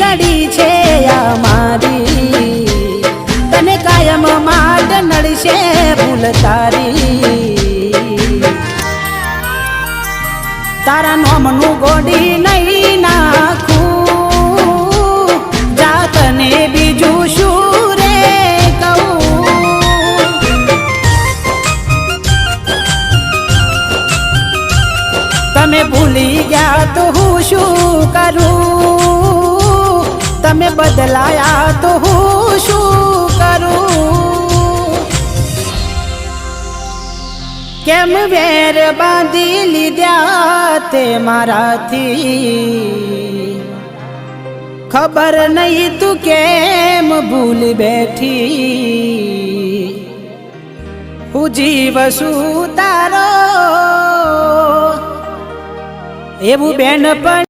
નડી છે આ મારી, તને કાયમ માટે નડશે ભૂલ તારી. તારા નોમનું ગોડી નહીં નાખું, જાતને બીજું શું રે કહું. તમે ભૂલી ગયા તો હું શું કરું, તમે બદલાયા તો હું શું કરું. કેમ વેર બાંધી લીધા તે મારાથી, ખબર નહીં તું કેમ ભૂલ બેઠી. હું જીવ શું તારો એવું બેન પણ